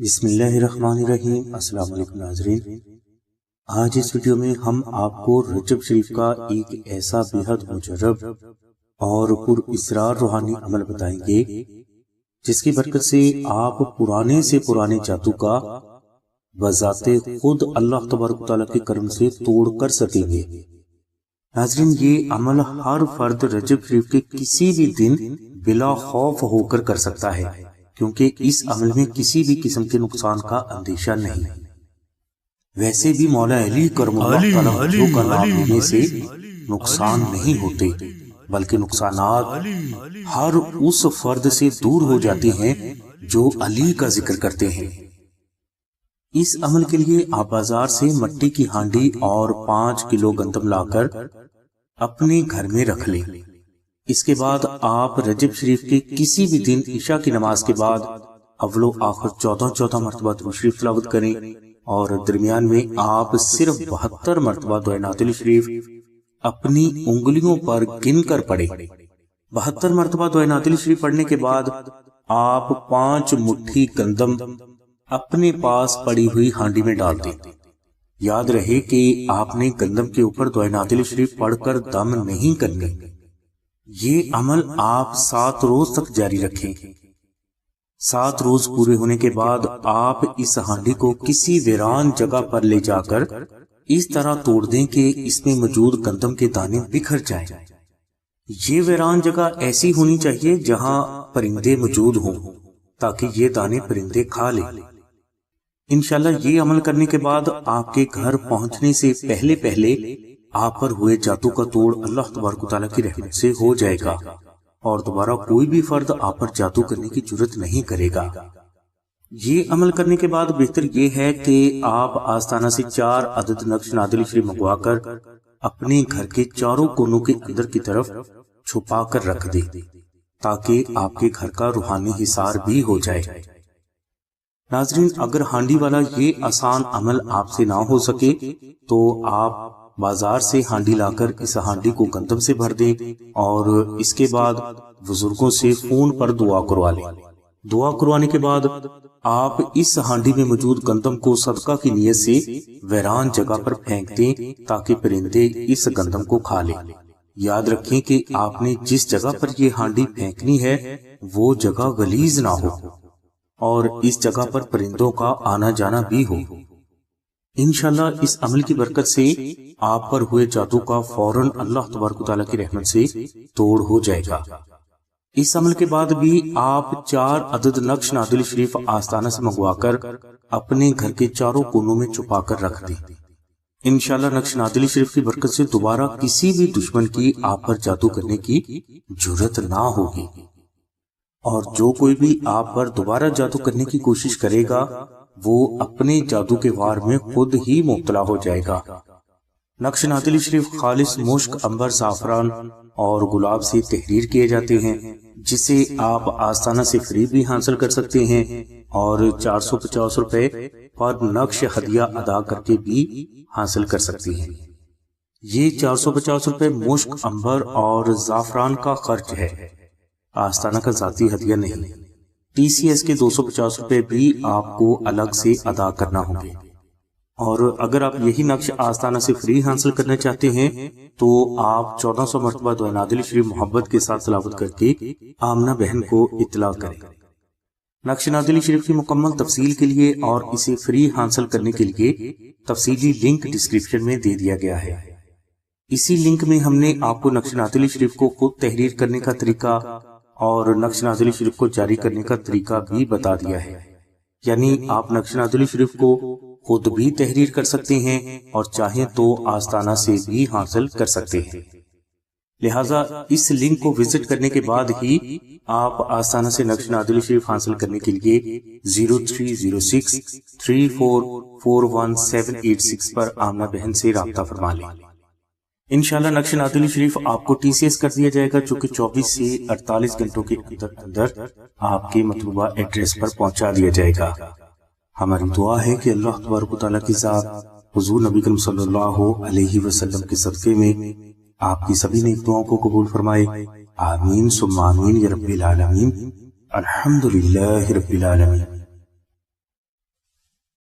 بسم اللہ الرحمن الرحیم۔ السلام علیکم ناظرین، آج اس ویڈیو میں ہم آپ کو رجب شریف کا ایک ایسا بےحد مجرب اور پر اسرار روحانی عمل بتائیں گے جس کی برکت سے آپ پرانے سے پرانے جادو کا بذات خود اللہ تبارک و تعالیٰ کے کرم سے توڑ کر سکیں گے۔ ناظرین، یہ عمل ہر فرد رجب شریف کے کسی بھی دن بلا خوف ہو کر سکتا ہے، کیونکہ اس عمل میں کسی بھی قسم کے نقصان کا اندیشہ نہیں۔ ویسے بھی مولا علی کرم اللہ تعالیٰ کا نام لینے سے نقصان نہیں ہوتے، بلکہ نقصانات ہر اس فرد سے دور ہو جاتے ہیں جو علی کا ذکر کرتے ہیں۔ اس عمل کے لیے آپ بازار سے مٹی کی ہانڈی اور 5 کلو گندم لا کر اپنے گھر میں رکھ لیں۔ اس کے بعد آپ رجب شریف کے کسی بھی دن عشاء کی نماز کے بعد اول و آخر 14 مرتبہ درود شریف تلاوت کریں، اور درمیان میں آپ صرف 72 مرتبہ دعائے نعت شریف اپنی انگلیوں پر گن کر پڑھیں۔ 72 مرتبہ دعائے نعت شریف پڑھنے کے بعد آپ 5 مٹھی گندم اپنے پاس پڑی ہوئی ہانڈی میں ڈال دیں۔ یاد رہے کہ آپ نے گندم کے اوپر دعائے نعت شریف پڑھ کر دم نہیں کرنی۔ یہ عمل آپ 7 روز تک جاری رکھیں۔ 7 روز پورے ہونے کے بعد آپ اس ہانڈی کو کسی ویران جگہ پر لے جا کر اس طرح توڑ دیں کہ اس میں موجود گندم کے دانے بکھر جائیں۔ یہ ویران جگہ ایسی ہونی چاہیے جہاں پرندے موجود ہوں، تاکہ یہ دانے پرندے کھا لیں۔ انشاءاللہ یہ عمل کرنے کے بعد آپ کے گھر پہنچنے سے پہلے آپ پر ہوئے جادو کا توڑ اللہ تبارک و تعالیٰ کی رحمت سے ہو جائے گا، اور دوبارہ کوئی بھی فرد آپ پر جادو کرنے کی جرات نہیں کرے گا۔ یہ عمل کرنے کے بعد بہتر یہ ہے کہ آپ آستانہ سے 4 عدد نقش نادل شریف منگوا کر اپنے گھر کے چاروں کونوں کے اندر کی طرف چھپا کر رکھ دیں، تاکہ آپ کے گھر کا روحانی حصار بھی ہو جائے۔ ناظرین، اگر ہانڈی والا یہ آسان عمل آپ سے نہ ہو سکے تو آپ بازار سے ہانڈی لا کر اس ہانڈی کو گندم سے بھر دیں، اور اس کے بعد بزرگوں سے فون پر دعا کروا لیں۔ دعا کروانے کے بعد آپ اس ہانڈی میں موجود گندم کو صدقہ کی نیت سے ویران جگہ پر پھینک دیں، تاکہ پرندے اس گندم کو کھا لیں۔ یاد رکھیں کہ آپ نے جس جگہ پر یہ ہانڈی پھینکنی ہے وہ جگہ غلیظ نہ ہو، اور اس جگہ پر پرندوں کا آنا جانا بھی ہو۔ انشاءاللہ اس عمل کی برکت سے آپ پر ہوئے جادو کا فوراً اللہ تبارک و تعالیٰ کی رحمت سے توڑ ہو جائے گا۔ اس عمل کے بعد بھی آپ 4 عدد نقش نادل شریف آستانہ سے منگوا کر اپنے گھر کے چاروں کونوں میں چھپا کر رکھ دیں۔ انشاءاللہ نقش نادل شریف کی برکت سے دوبارہ کسی بھی دشمن کی آپ پر جادو کرنے کی جرات نہ ہوگی، اور جو کوئی بھی آپ پر دوبارہ جادو کرنے کی کوشش کرے گا وہ اپنے جادو کے وار میں خود ہی مبتلا ہو جائے گا۔ نقش نادل شریف خالص مشک، عنبر، زعفران اور گلاب سے تحریر کیے جاتے ہیں، جسے آپ آستانہ سے فری بھی حاصل کر سکتے ہیں، اور 450 روپے پر نقش ہدیہ ادا کر کے بھی حاصل کر سکتے ہیں۔ یہ 450 روپے مشک، عنبر اور زعفران کا خرچ ہے، آستانہ کا ذاتی ہدیہ نہیں۔ ٹی سی ایس کے 250 روپے بھی آپ کو الگ سے ادا کرنا ہوں گے، اور اگر آپ یہی نقش آستانہ سے فری حاصل کرنا چاہتے ہیں تو آپ 1400 مرتبہ دعائے نادل شریف محبت کے ساتھ تلاوت کر کے آمنہ بہن کو اطلاع کریں۔ نقش نادل شریف کی مکمل تفصیل کے لیے اور اسے فری حاصل کرنے کے لیے تفصیلی لنک ڈسکرپشن میں دے دیا گیا ہے۔ اسی لنک میں ہم نے آپ کو نقش نادل شریف کو خود تحریر کرنے کا طریقہ اور نقش نادل شریف کو جاری کرنے کا طریقہ بھی بتا دیا ہے، یعنی آپ نقش نادل شریف کو خود بھی تحریر کر سکتے ہیں اور چاہیں تو آستانہ سے بھی حاصل کر سکتے ہیں۔ لہٰذا اس لنک کو وزٹ کرنے کے بعد ہی آپ آستانہ سے نقش نادل شریف حاصل کرنے کے لیے 03063441 پر آمنہ بہن سے رابطہ فرما لیں۔ انشاءاللہ نقش نادل شریف آپ کو ٹی سی ایس کر دیا جائے گا، جو کہ 24 سے 48 گھنٹوں کے اندر آپ کے مطلوبہ ایڈریس پر پہنچا دیا جائے گا۔ ہماری دعا ہے کہ اللہ تبارک و تعالیٰ کی ذات حضور نبی کریم صلی اللہ علیہ وسلم کے صدقے میں آپ کی سبھی نیک دعاؤں کو قبول فرمائے۔ آمین ثم آمین یا رب العالمین۔ الحمدللہ رب العالمین۔